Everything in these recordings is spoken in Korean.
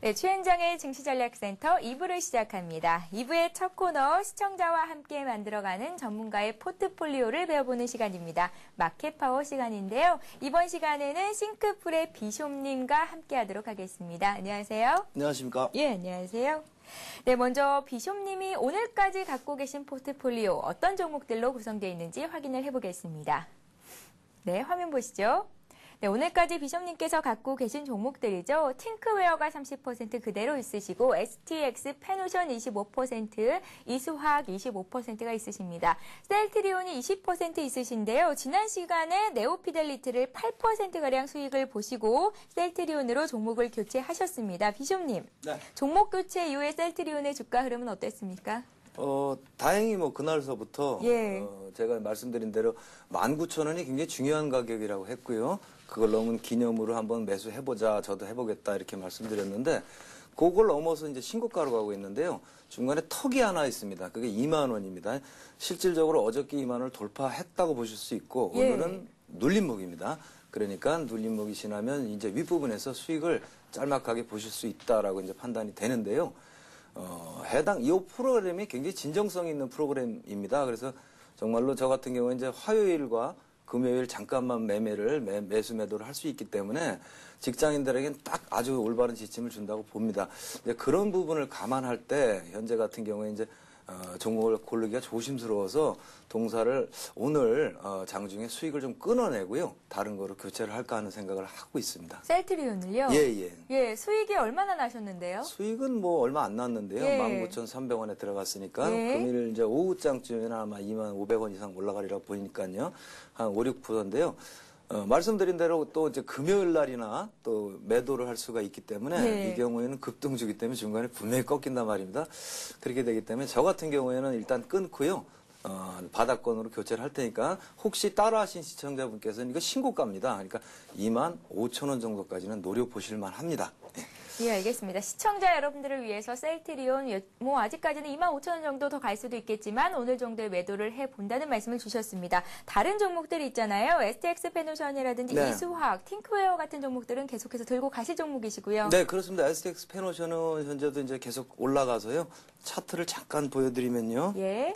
네, 최현정의 증시전략센터 2부를 시작합니다. 2부의 첫 코너 시청자와 함께 만들어가는 전문가의 포트폴리오를 배워보는 시간입니다. 마켓파워 시간인데요. 이번 시간에는 싱크풀의 비숍님과 함께하도록 하겠습니다. 안녕하세요. 안녕하십니까? 예, 안녕하세요. 네, 먼저 비숍님이 오늘까지 갖고 계신 포트폴리오 어떤 종목들로 구성되어 있는지 확인을 해보겠습니다. 네, 화면 보시죠. 네, 오늘까지 비숍님께서 갖고 계신 종목들이죠. 팅크웨어가 30% 그대로 있으시고 STX, 페노션 25%, 이수화학 25%가 있으십니다. 셀트리온이 20% 있으신데요. 지난 시간에 네오피델리티를 8%가량 수익을 보시고 셀트리온으로 종목을 교체하셨습니다. 비숍님, 네. 종목 교체 이후에 셀트리온의 주가 흐름은 어땠습니까? 다행히 그날서부터 예. 제가 말씀드린 대로 19,000원이 굉장히 중요한 가격이라고 했고요. 그걸 넘은 기념으로 한번 매수해보자, 저도 해보겠다 이렇게 말씀드렸는데 그걸 넘어서 이제 신고가로 가고 있는데요. 중간에 턱이 하나 있습니다. 그게 2만 원입니다. 실질적으로 어저께 2만 원을 돌파했다고 보실 수 있고 예. 오늘은 눌림목입니다. 그러니까 눌림목이 지나면 이제 윗부분에서 수익을 짤막하게 보실 수 있다라고 이제 판단이 되는데요. 이 프로그램이 굉장히 진정성 있는 프로그램입니다. 그래서 정말로 저 같은 경우는 이제 화요일과 금요일 잠깐만 매수 매도를 할 수 있기 때문에 직장인들에게는 딱 아주 올바른 지침을 준다고 봅니다. 이제 그런 부분을 감안할 때 현재 같은 경우에 이제 종목을 고르기가 조심스러워서 동사를 오늘 장중에 수익을 좀 끊어내고요. 다른 거로 교체를 할까 하는 생각을 하고 있습니다. 셀트리온을요? 예. 예, 수익이 얼마나 나셨는데요? 수익은 얼마 안 났는데요. 예. 19,300원에 들어갔으니까 예. 금일 이제 오후장쯤에는 아마 2,500원 이상 올라가리라고 보니까요. 한 5, 6%인데요. 말씀드린 대로 또 이제 금요일 날이나 또 매도를 할 수가 있기 때문에 네. 이 경우에는 급등주기 때문에 중간에 분명히 꺾인단 말입니다. 그렇게 되기 때문에 저 같은 경우에는 일단 끊고요. 바닥권으로 교체를 할 테니까 혹시 따라하신 시청자분께서는 이거 신고가입니다. 그러니까 25,000원 정도까지는 노려보실 만합니다. 예, 알겠습니다. 시청자 여러분들을 위해서 셀트리온 아직까지는 25,000원 정도 더 갈 수도 있겠지만 오늘 정도의 매도를 해본다는 말씀을 주셨습니다. 다른 종목들이 있잖아요. STX 페노션이라든지 네. 이수화학, 팅크웨어 같은 종목들은 계속해서 들고 가실 종목이시고요. 네, 그렇습니다. STX 페노션은 현재도 이제 계속 올라가서요. 차트를 잠깐 보여드리면요. 예.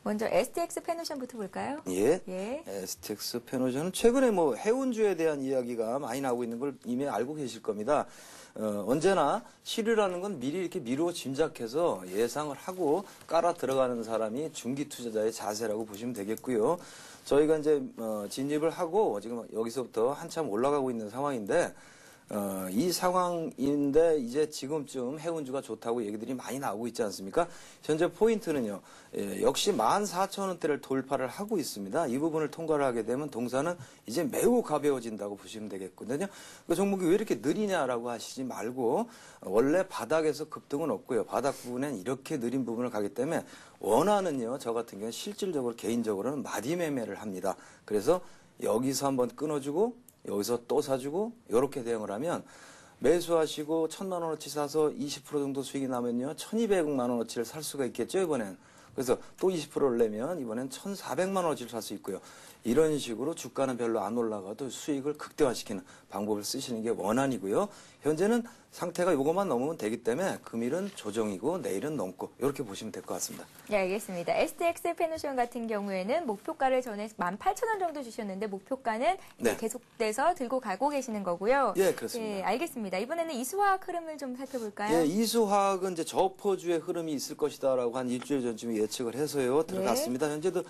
먼저 STX 페노션부터 볼까요? 예. 예. STX 페노션은 최근에 해운주에 대한 이야기가 많이 나오고 있는 걸 이미 알고 계실 겁니다. 언제나 시류라는 건 미리 이렇게 미루어 짐작해서 예상을 하고 깔아 들어가는 사람이 중기 투자자의 자세라고 보시면 되겠고요. 저희가 이제 진입을 하고 지금 여기서부터 한참 올라가고 있는 상황인데 이 상황인데 이제 지금쯤 해운주가 좋다고 얘기들이 많이 나오고 있지 않습니까? 현재 포인트는요. 역시 14,000원대를 돌파를 하고 있습니다. 이 부분을 통과를 하게 되면 동사는 이제 매우 가벼워진다고 보시면 되겠거든요. 그 종목이 왜 이렇게 느리냐라고 하시지 말고 원래 바닥에서 급등은 없고요. 바닥 부분엔 이렇게 느린 부분을 가기 때문에 원하는요. 저 같은 경우는 실질적으로 개인적으로는 마디 매매를 합니다. 그래서 여기서 한번 끊어주고 여기서 또 사주고 이렇게 대응을 하면 매수하시고 1,000만 원어치 사서 20% 정도 수익이 나면요 1,200만 원어치를 살 수가 있겠죠 이번엔. 그래서 또 20%를 내면 이번엔 1,400만 원어치를 살 수 있고요. 이런 식으로 주가는 별로 안 올라가도 수익을 극대화시키는 방법을 쓰시는 게 원안이고요. 현재는 상태가 이것만 넘으면 되기 때문에 금일은 조정이고 내일은 넘고 이렇게 보시면 될 것 같습니다. 네, 알겠습니다. STX 페노션 같은 경우에는 목표가를 전에 18,000원 정도 주셨는데 목표가는 네. 계속돼서 들고 가고 계시는 거고요. 예, 그렇습니다. 예, 알겠습니다. 이번에는 이수화학 흐름을 좀 살펴볼까요? 예, 이수화학은 이제 저퍼주의 흐름이 있을 것이다라고 한 일주일 전쯤에 예측을 해서요 들어갔습니다. 현재도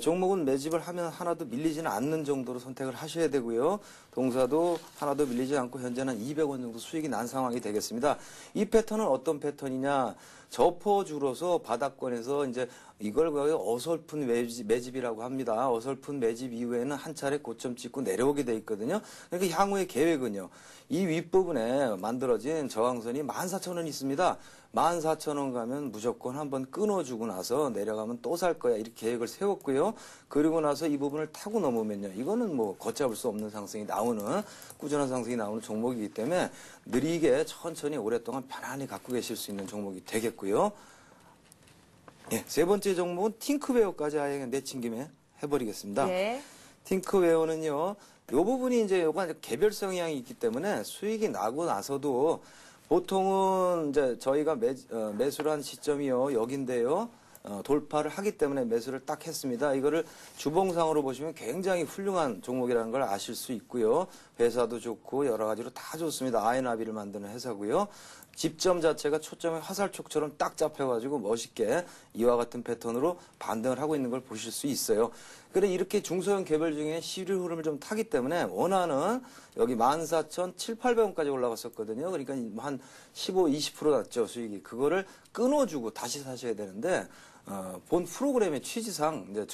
종목은 매집을 하면 하나도 밀리지는 않는 정도로 선택을 하셔야 되고요. 동사도 하나도 밀리지 않고 현재는 200원 정도 수익이 난 상황이 되겠습니다. 이 패턴은 어떤 패턴이냐? 저퍼주로서 바닥권에서 이제 이걸 어설픈 매집이라고 합니다. 어설픈 매집 이후에는 한 차례 고점 찍고 내려오게 돼 있거든요. 그러니까 향후의 계획은요. 이 윗부분에 만들어진 저항선이 14,000원 있습니다. 14,000원 가면 무조건 한번 끊어주고 나서 내려가면 또 살 거야. 이렇게 계획을 세웠고요. 그리고 나서 이 부분을 타고 넘으면요. 이거는 걷잡을 수 없는 상승이 나오는 꾸준한 상승이 나오는 종목이기 때문에 느리게 천천히 오랫동안 편안히 갖고 계실 수 있는 종목이 되겠고요. 예, 세 번째 종목은 팅크웨어까지 아예 내친 김에 해버리겠습니다. 네. 팅크웨어는요, 요 부분이 이제 요가 개별 성향이 있기 때문에 수익이 나고 나서도 보통은 이제 저희가 매수를 한 시점이요, 여긴데요. 돌파를 하기 때문에 매수를 딱 했습니다. 이거를 주봉상으로 보시면 굉장히 훌륭한 종목이라는 걸 아실 수 있고요. 회사도 좋고 여러 가지로 다 좋습니다. 아이나비를 만드는 회사고요. 집점 자체가 초점의 화살촉처럼 딱 잡혀가지고 멋있게 이와 같은 패턴으로 반등을 하고 있는 걸 보실 수 있어요. 그래 이렇게 중소형 개별 중에 시류 흐름을 좀 타기 때문에 원하는 여기 14,700~800원까지 올라갔었거든요. 그러니까 한 15, 20% 났죠, 수익이. 그거를 끊어주고 다시 사셔야 되는데 본 프로그램의 취지상 이제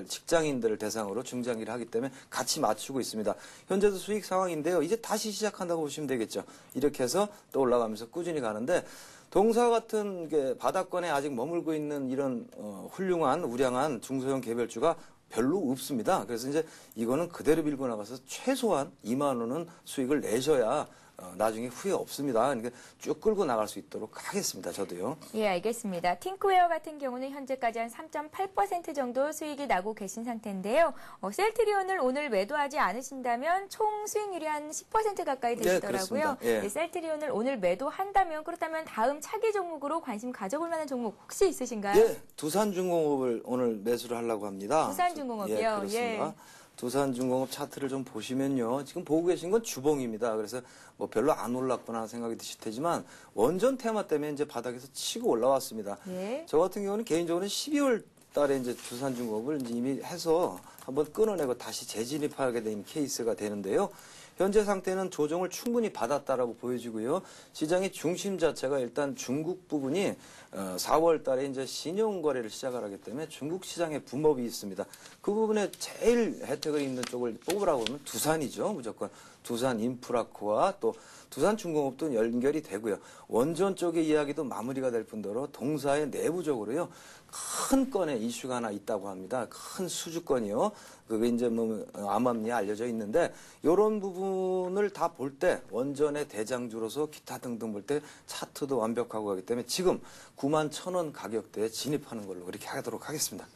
직장인들을 대상으로 중장기를 하기 때문에 같이 맞추고 있습니다. 현재도 수익 상황인데요. 이제 다시 시작한다고 보시면 되겠죠. 이렇게 해서 또 올라가면서 꾸준히 가는데 동사 같은 게 바닥권에 아직 머물고 있는 이런 훌륭한 우량한 중소형 개별주가 별로 없습니다. 그래서 이제 이거는 그대로 밀고 나가서 최소한 2만 원은 수익을 내셔야 나중에 후회 없습니다. 그러니까 쭉 끌고 나갈 수 있도록 하겠습니다. 저도요. 예, 알겠습니다. 팅크웨어 같은 경우는 현재까지 한 3.8% 정도 수익이 나고 계신 상태인데요. 셀트리온을 오늘 매도하지 않으신다면 총 수익률이 한 10% 가까이 되시더라고요. 예. 셀트리온을 오늘 매도한다면 그렇다면 다음 차기 종목으로 관심 가져볼 만한 종목 혹시 있으신가요? 예, 두산중공업을 오늘 매수를 하려고 합니다. 두산중공업이요? 예, 그렇습니다. 예. 두산중공업 차트를 좀 보시면요. 지금 보고 계신 건 주봉입니다. 그래서 뭐 별로 안 올랐구나 생각이 드실 테지만 원전 테마 때문에 이제 바닥에서 치고 올라왔습니다. 예. 저 같은 경우는 개인적으로는 12월 달에 이제 두산중공업을 이제 이미 해서 한번 끊어내고 다시 재진입하게 된 케이스가 되는데요. 현재 상태는 조정을 충분히 받았다라고 보여지고요. 시장의 중심 자체가 일단 중국 부분이 4월 달에 이제 신용 거래를 시작을 하기 때문에 중국 시장에 붐업이 있습니다. 그 부분에 제일 혜택을 입는 쪽을 뽑으라고 하면 두산이죠. 무조건 두산 인프라코와 또 두산중공업도 연결이 되고요. 원전 쪽의 이야기도 마무리가 될 뿐더러 동사의 내부적으로요. 큰 건의 이슈가 하나 있다고 합니다. 큰 수주건이요. 그게 이제 뭐 암암리에 알려져 있는데 이런 부분을 다 볼 때 원전의 대장주로서 기타 등등 볼 때 차트도 완벽하고 하기 때문에 지금 91,000원 가격대에 진입하는 걸로 그렇게 하도록 하겠습니다.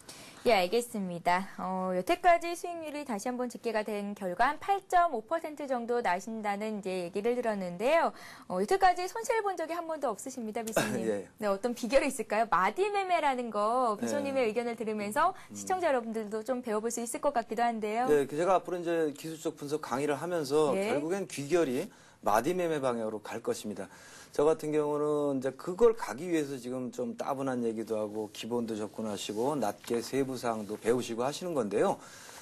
예, 알겠습니다. 여태까지 수익률이 다시 한번 집계가 된 결과 한 8.5% 정도 나신다는 이제 얘기를 들었는데요. 여태까지 손실 본 적이 한 번도 없으십니다, 비서님. 예. 네, 어떤 비결이 있을까요? 마디 매매라는 거 비서님의 예. 의견을 들으면서 시청자 여러분들도 좀 배워볼 수 있을 것 같기도 한데요. 네, 제가 앞으로 이제 기술적 분석 강의를 하면서 예. 결국엔 귀결이 마디 매매 방향으로 갈 것입니다. 저 같은 경우는 이제 그걸 가기 위해서 지금 좀 따분한 얘기도 하고 기본도 접근하시고 낮게 세부 사항도 배우시고 하시는 건데요.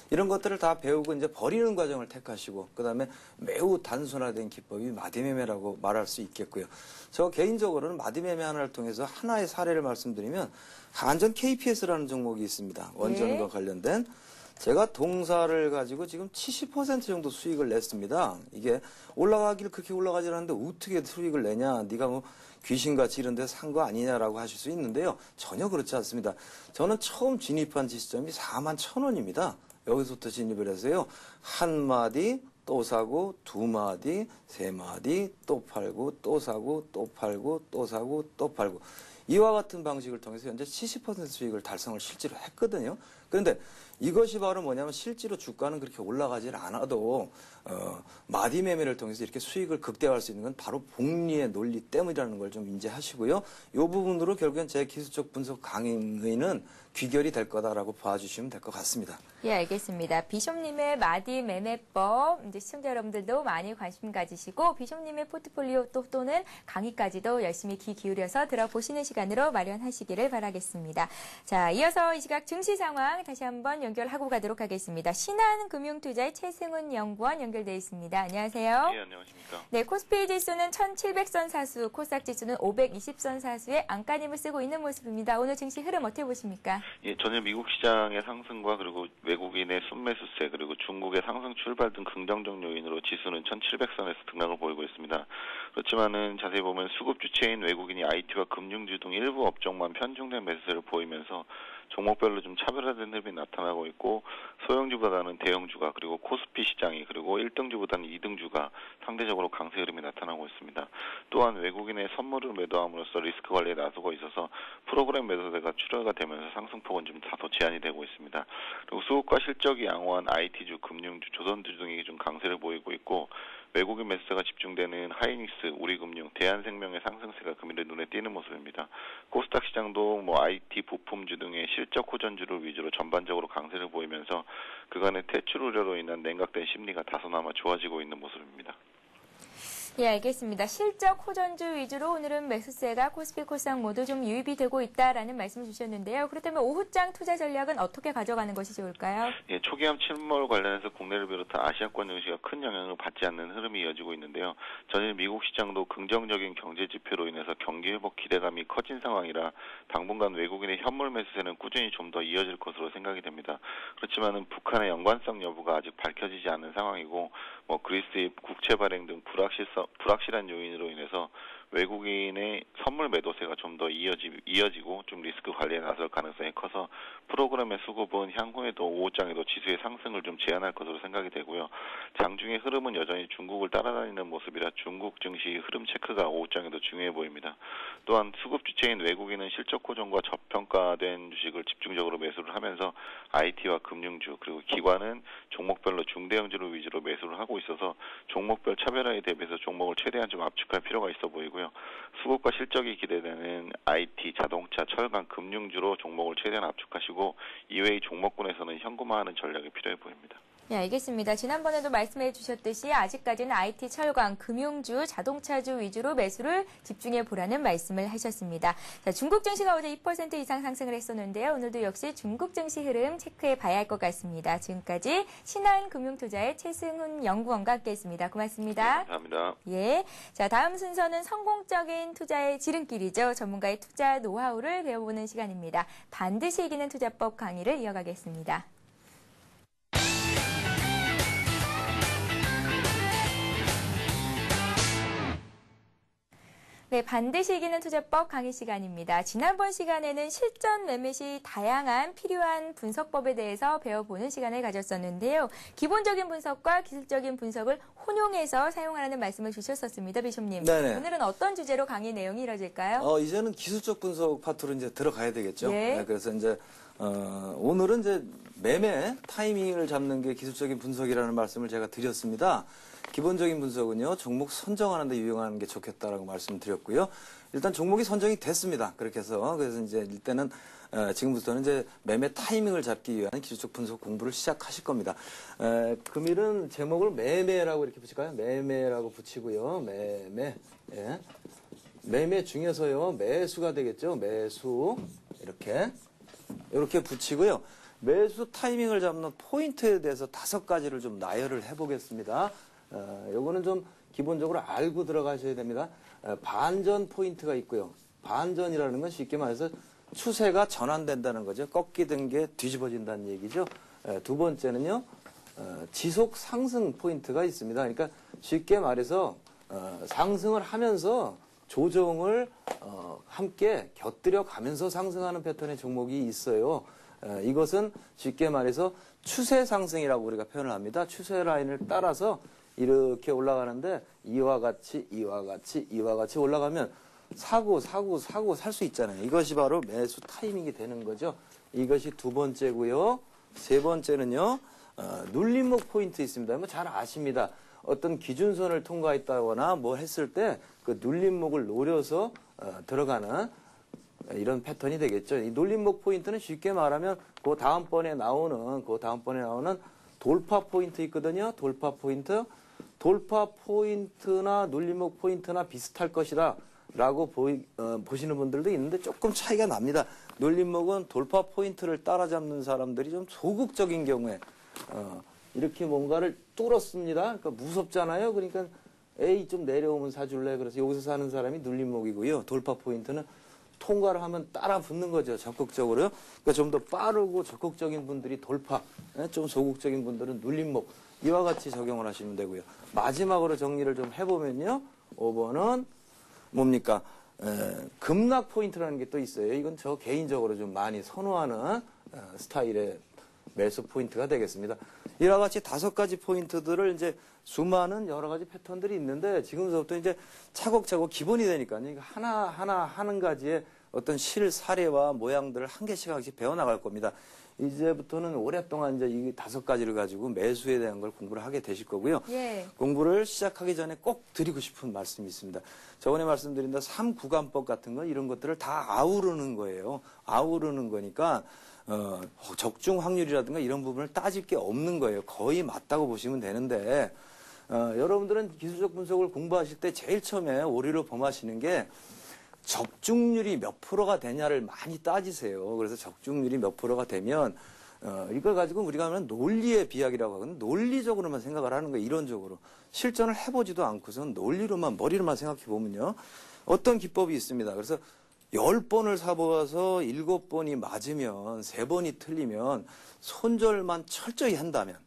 이런 것들을 다 배우고 이제 버리는 과정을 택하시고 그다음에 매우 단순화된 기법이 마디매매라고 말할 수 있겠고요. 저 개인적으로는 마디매매 하나를 통해서 하나의 사례를 말씀드리면 한전 KPS라는 종목이 있습니다. 원전과 관련된. 제가 동사를 가지고 지금 70% 정도 수익을 냈습니다. 이게 올라가길 그렇게 올라가지 않았는데 어떻게 수익을 내냐. 네가 뭐 귀신같이 이런 데 산 거 아니냐라고 하실 수 있는데요. 전혀 그렇지 않습니다. 저는 처음 진입한 지점이 41,000원입니다. 여기서부터 진입을 해서요. 한 마디 또 사고 두 마디, 세 마디 또 팔고 또 사고 또 팔고 또 사고 또 팔고 이와 같은 방식을 통해서 현재 70% 수익을 달성을 실제로 했거든요. 그런데 이것이 바로 뭐냐면 실제로 주가는 그렇게 올라가질 않아도 마디 매매를 통해서 이렇게 수익을 극대화할 수 있는 건 바로 복리의 논리 때문이라는 걸 좀 인지하시고요. 이 부분으로 결국엔 제 기술적 분석 강의는 귀결이 될 거다라고 봐주시면 될 것 같습니다. 예, 알겠습니다. 비숍님의 마디 매매법, 이제 시청자 여러분들도 많이 관심 가지시고, 비숍님의 포트폴리오 또는 강의까지도 열심히 귀 기울여서 들어보시는 시간으로 마련하시기를 바라겠습니다. 자, 이어서 이 시각 증시 상황 다시 한번 연결하고 가도록 하겠습니다. 신한금융투자의 최승훈 연구원 연결되어 있습니다. 안녕하세요. 예, 안녕하십니까. 네, 코스피 지수는 1700선 사수, 코스닥 지수는 520선 사수의 안간힘을 쓰고 있는 모습입니다. 오늘 증시 흐름 어떻게 보십니까? 예, 전일 미국 시장의 상승과 그리고 외국인의 순매수세 그리고 중국의 상승 출발 등 긍정적 요인으로 지수는 1700선에서 등락을 보이고 있습니다. 그렇지만은 자세히 보면 수급 주체인 외국인이 IT와 금융주 등 일부 업종만 편중된 매수세를 보이면서 종목별로 좀 차별화된 흐름이 나타나고 있고 소형주보다는 대형주가 그리고 코스피 시장이 그리고 1등주보다는 2등주가 상대적으로 강세 흐름이 나타나고 있습니다. 또한 외국인의 선물을 매도함으로써 리스크 관리에 나서고 있어서 프로그램 매도세가 출하가 되면서 상승폭은 좀 다소 제한이 되고 있습니다. 그리고 수급과 실적이 양호한 IT주, 금융주, 조선주 등이 좀 강세를 보이고 있고 외국인 매수세가 집중되는 하이닉스, 우리금융, 대한생명의 상승세가 금일에 눈에 띄는 모습입니다. 코스닥 시장도 IT 부품주 등의 실적 호전주를 위주로 전반적으로 강세를 보이면서 그간의 퇴출 우려로 인한 냉각된 심리가 다소나마 좋아지고 있는 모습입니다. 예, 알겠습니다. 실적 호전주 위주로 오늘은 매수세가 코스피, 코스닥 모두 좀 유입이 되고 있다라는 말씀을 주셨는데요. 그렇다면 오후장 투자 전략은 어떻게 가져가는 것이 좋을까요? 예, 초기암 침몰 관련해서 국내를 비롯한 아시아권 증시가 큰 영향을 받지 않는 흐름이 이어지고 있는데요. 전일 미국 시장도 긍정적인 경제 지표로 인해서 경기 회복 기대감이 커진 상황이라 당분간 외국인의 현물 매수세는 꾸준히 좀 더 이어질 것으로 생각이 됩니다. 그렇지만은 북한의 연관성 여부가 아직 밝혀지지 않은 상황이고 그리스의 국채 발행 등 불확실한 요인으로 인해서 외국인의 선물 매도세가 좀 더 이어지고 좀 리스크 관리에 나설 가능성이 커서 프로그램의 수급은 향후에도 오후장에도 지수의 상승을 좀 제한할 것으로 생각이 되고요. 장중의 흐름은 여전히 중국을 따라다니는 모습이라 중국 증시 흐름 체크가 오후장에도 중요해 보입니다. 또한 수급 주체인 외국인은 실적 호전과 저평가된 주식을 집중적으로 매수를 하면서 IT와 금융주 그리고 기관은 종목별로 중대형주를 위주로 매수를 하고 있어서 종목별 차별화에 대비해서 종목을 최대한 좀 압축할 필요가 있어 보이고요. 수급과 실적이 기대되는 IT, 자동차, 철강, 금융주로 종목을 최대한 압축하시고 이외의 종목군에서는 현금화하는 전략이 필요해 보입니다. 네, 알겠습니다. 지난번에도 말씀해 주셨듯이 아직까지는 IT, 철강, 금융주, 자동차주 위주로 매수를 집중해 보라는 말씀을 하셨습니다. 자, 중국 증시가 어제 2% 이상 상승을 했었는데요. 오늘도 역시 중국 증시 흐름 체크해 봐야 할 것 같습니다. 지금까지 신한금융투자의 최승훈 연구원과 함께했습니다. 고맙습니다. 네, 감사합니다. 예, 자 다음 순서는 성공적인 투자의 지름길이죠. 전문가의 투자 노하우를 배워보는 시간입니다. 반드시 이기는 투자법 강의를 이어가겠습니다. 네, 반드시 이기는 투자법 강의 시간입니다. 지난번 시간에는 실전 매매 시 다양한 필요한 분석법에 대해서 배워보는 시간을 가졌었는데요. 기본적인 분석과 기술적인 분석을 혼용해서 사용하라는 말씀을 주셨었습니다, 비숍님. 네네. 오늘은 어떤 주제로 강의 내용이 이뤄질까요? 이제는 기술적 분석 파트로 이제 들어가야 되겠죠. 예. 네, 그래서 이제 오늘은 이제 매매 타이밍을 잡는 게 기술적인 분석이라는 말씀을 제가 드렸습니다. 기본적인 분석은요, 종목 선정하는 데 유용하는 게 좋겠다라고 말씀드렸고요. 일단 종목이 선정이 됐습니다. 그렇게 해서, 그래서 이제 일단은, 지금부터는 이제 매매 타이밍을 잡기 위한 기술적 분석 공부를 시작하실 겁니다. 금일은 제목을 매매라고 이렇게 붙일까요? 매매라고 붙이고요. 매매. 예. 매매 중에서요, 매수가 되겠죠. 매수. 이렇게 붙이고요. 매수 타이밍을 잡는 포인트에 대해서 5가지를 좀 나열을 해보겠습니다. 요거는 좀 기본적으로 알고 들어가셔야 됩니다. 반전 포인트가 있고요. 반전이라는 건 쉽게 말해서 추세가 전환된다는 거죠. 꺾이던 게 뒤집어진다는 얘기죠. 두 번째는요, 지속 상승 포인트가 있습니다. 그러니까 쉽게 말해서 상승을 하면서 조정을 함께 곁들여 가면서 상승하는 패턴의 종목이 있어요. 이것은 쉽게 말해서 추세 상승이라고 우리가 표현을 합니다. 추세 라인을 따라서 이렇게 올라가는데 이와 같이 올라가면 사고 살 수 있잖아요. 이것이 바로 매수 타이밍이 되는 거죠. 이것이 두 번째고요. 세 번째는요, 눌림목 포인트 있습니다. 뭐 잘 아십니다. 어떤 기준선을 통과했다거나 뭐 했을 때 그 눌림목을 노려서 들어가는 이런 패턴이 되겠죠. 이 눌림목 포인트는 쉽게 말하면 그 다음번에 나오는 돌파 포인트 있거든요. 돌파 포인트나 눌림목 포인트나 비슷할 것이다 라고 보시는 분들도 있는데 조금 차이가 납니다. 눌림목은 돌파 포인트를 따라잡는 사람들이 좀 소극적인 경우에 이렇게 뭔가를 뚫었습니다. 그러니까 무섭잖아요. 그러니까 에이 좀 내려오면 사줄래. 그래서 여기서 사는 사람이 눌림목이고요. 돌파 포인트는 통과를 하면 따라 붙는 거죠. 적극적으로요. 그러니까 좀 더 빠르고 적극적인 분들이 돌파, 좀 소극적인 분들은 눌림목. 이와 같이 적용을 하시면 되고요. 마지막으로 정리를 좀 해보면요. 5번은 뭡니까? 급락 포인트라는 게 또 있어요. 이건 저 개인적으로 좀 많이 선호하는 스타일의 매수 포인트가 되겠습니다. 이와 같이 5가지 포인트들을 이제 수많은 여러 가지 패턴들이 있는데 지금부터 이제 차곡차곡 기본이 되니까요. 하나하나 하는 가지의 어떤 실 사례와 모양들을 한 개씩 배워나갈 겁니다. 이제부터는 오랫동안 이제 이 5가지를 가지고 매수에 대한 걸 공부를 하게 되실 거고요. 예. 공부를 시작하기 전에 꼭 드리고 싶은 말씀이 있습니다. 저번에 말씀드린 3구간법 같은 건 이런 것들을 다 아우르는 거예요. 아우르는 거니까 적중 확률이라든가 이런 부분을 따질 게 없는 거예요. 거의 맞다고 보시면 되는데 여러분들은 기술적 분석을 공부하실 때 제일 처음에 오류를 범하시는 게 적중률이 몇 프로가 되냐를 많이 따지세요. 그래서 적중률이 몇 프로가 되면 이걸 가지고 우리가 하면 논리의 비약이라고 하거든요. 논리적으로만 생각을 하는 거예요. 이론적으로. 실전을 해보지도 않고선 논리로만 머리로만 생각해 보면요. 어떤 기법이 있습니다. 그래서 10번을 사보아서 7번이 맞으면 3번이 틀리면 손절만 철저히 한다면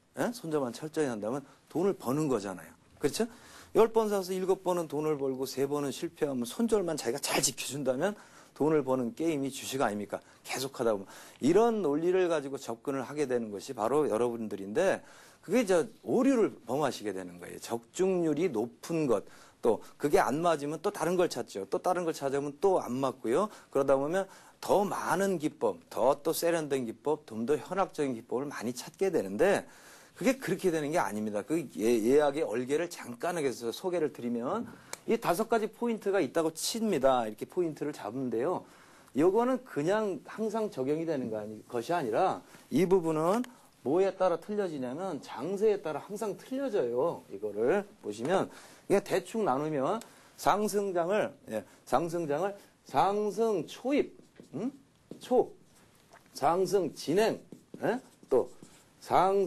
돈을 버는 거잖아요. 그렇죠? 10번 사서 7번은 돈을 벌고 3번은 실패하면 손절만 자기가 잘 지켜준다면 돈을 버는 게임이 주식 아닙니까? 계속 하다 보면. 이런 논리를 가지고 접근을 하게 되는 것이 바로 여러분들인데 그게 오류를 범하시게 되는 거예요. 적중률이 높은 것. 또 그게 안 맞으면 또 다른 걸 찾죠. 또 다른 걸 찾으면 또 안 맞고요. 그러다 보면 더 많은 기법, 더 또 세련된 기법, 좀 더 현학적인 기법을 많이 찾게 되는데 그게 그렇게 되는 게 아닙니다. 그 예약의 얼개를 잠깐 해서 소개를 드리면 이 5가지 포인트가 있다고 칩니다. 이렇게 포인트를 잡는데요. 이거는 그냥 항상 적용이 되는 것이 아니라 이 부분은 뭐에 따라 틀려지냐면 장세에 따라 항상 틀려져요. 이거를 보시면 그냥 대충 나누면 상승장을 상승 초입, 상승 진행, 또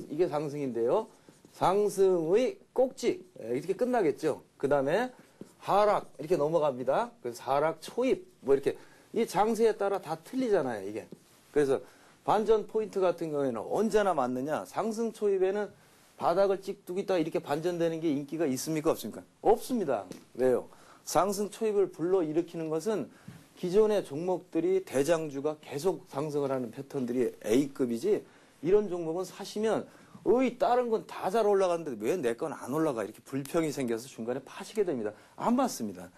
이게 상승인데요. 상승의 꼭지 이렇게 끝나겠죠. 그 다음에 하락 이렇게 넘어갑니다. 그래서 하락 초입 뭐 이렇게 이 장세에 따라 다 틀리잖아요. 이게 그래서 반전 포인트 같은 경우에는 언제나 맞느냐? 상승 초입에는 바닥을 찍두고 있다가 이렇게 반전되는 게 인기가 있습니까? 없습니까? 없습니다. 왜요? 상승 초입을 불러일으키는 것은 기존의 종목들이 대장주가 계속 상승을 하는 패턴들이 A급이지 이런 종목은 사시면 다른 건 다 잘 올라가는데 왜 내 건 안 올라가? 이렇게 불평이 생겨서 중간에 파시게 됩니다. 안 맞습니다.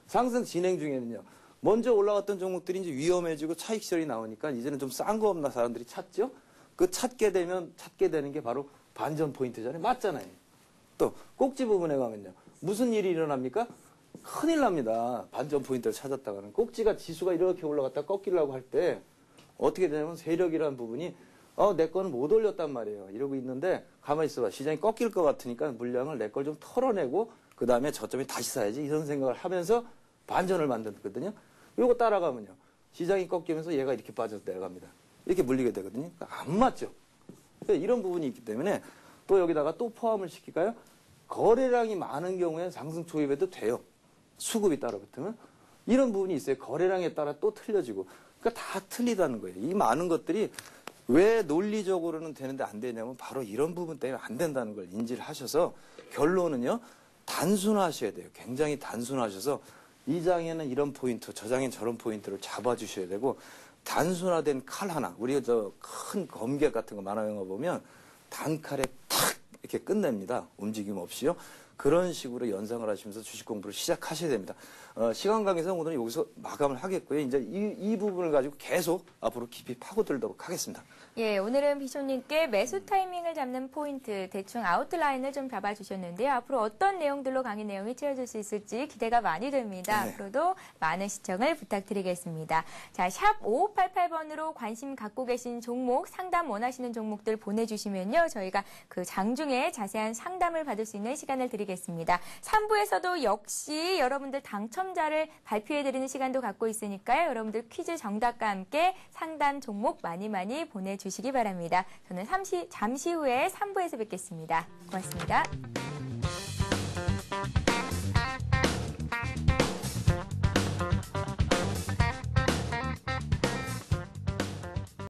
상승 진행 중에는요. 먼저 올라갔던 종목들이 이제 위험해지고 차익 실현이 나오니까 이제는 좀 싼 거 없나 사람들이 찾죠? 그 찾게 되는 게 바로 반전 포인트잖아요. 맞잖아요. 또 꼭지 부분에 가면요. 무슨 일이 일어납니까? 큰일 납니다. 반전 포인트를 찾았다가는. 꼭지가 지수가 이렇게 올라갔다 꺾이려고 할 때 어떻게 되냐면 세력이라는 부분이 내 거는 못 올렸단 말이에요. 이러고 있는데 가만히 있어봐. 시장이 꺾일 것 같으니까 물량을 내 걸 좀 털어내고 그 다음에 저점에 다시 사야지 이런 생각을 하면서 반전을 만들거든요. 이거 따라가면요. 시장이 꺾이면서 얘가 이렇게 빠져서 내려갑니다. 이렇게 물리게 되거든요. 그러니까 안 맞죠. 이런 부분이 있기 때문에 또 여기다가 또 포함을 시킬까요? 거래량이 많은 경우에 상승 초입에도 돼요. 수급이 따라 붙으면. 이런 부분이 있어요. 거래량에 따라 또 틀려지고. 그러니까 다 틀리다는 거예요. 이 많은 것들이 왜 논리적으로는 되는데 안 되냐면 바로 이런 부분 때문에 안 된다는 걸 인지를 하셔서 결론은요. 단순하셔야 돼요. 굉장히 단순하셔서 이 장에는 이런 포인트, 저 장에는 저런 포인트를 잡아주셔야 되고 단순화된 칼 하나, 우리가 큰 검객 같은 거 만화 영화 보면 단칼에 탁 이렇게 끝냅니다. 움직임 없이요. 그런 식으로 연상을 하시면서 주식 공부를 시작하셔야 됩니다. 시간 관계상 오늘은 여기서 마감을 하겠고요. 이제 이 부분을 가지고 계속 앞으로 깊이 파고들도록 하겠습니다. 예, 오늘은 비숍님께 매수 타이밍을 잡는 포인트, 대충 아웃라인을 좀 잡아주셨는데요. 앞으로 어떤 내용들로 강의 내용이 채워질 수 있을지 기대가 많이 됩니다. 네. 앞으로도 많은 시청을 부탁드리겠습니다. 자, 샵 5588번으로 관심 갖고 계신 종목, 상담 원하시는 종목들 보내주시면요. 저희가 그 장중에 자세한 상담을 받을 수 있는 시간을 드리겠습니다. 3부에서도 역시 여러분들 당첨자를 발표해드리는 시간도 갖고 있으니까요. 여러분들 퀴즈 정답과 함께 상담 종목 많이 보내주시기 바랍니다. 저는 잠시 후에 3부에서 뵙겠습니다. 고맙습니다.